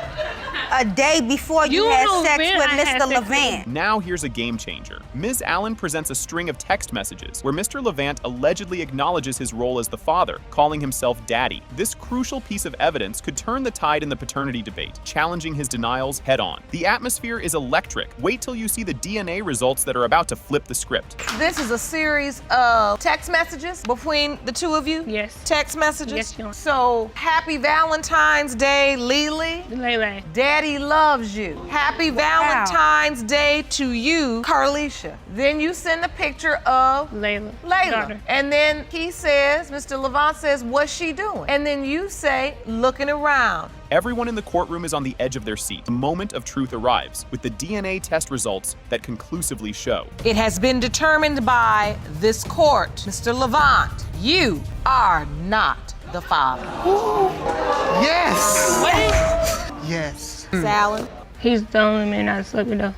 Speaker 11: a day before you had sex with Mr. Levant.
Speaker 1: Now here's a game changer. Ms. Allen presents a string of text messages where Mr. Levant allegedly acknowledges his role as the father, calling himself daddy. This crucial piece of evidence could turn the tide in the paternity debate, challenging his denials head on. The atmosphere is electric. Wait till you see the DNA results that are about to flip the script.
Speaker 3: This is a series of text messages between the two of you?
Speaker 8: Yes.
Speaker 3: Text messages?
Speaker 8: Yes, Your Honor.
Speaker 3: So, happy Valentine's Day, Lily.
Speaker 8: Lele.
Speaker 3: Daddy loves you. Happy Valentine's Day to you, Carlisha. Then you send a picture of
Speaker 8: Layla.
Speaker 3: Daughter. And then he says, Mr. Levant says, what's she doing? And then you say, looking around.
Speaker 1: Everyone in the courtroom is on the edge of their seat. The moment of truth arrives, with the DNA test results that conclusively show.
Speaker 3: It has been determined by this court, Mr. Levant, you are not the father.
Speaker 12: Yes!
Speaker 8: What?
Speaker 12: Yes.
Speaker 3: Allen?
Speaker 8: He's the only man I slept with though.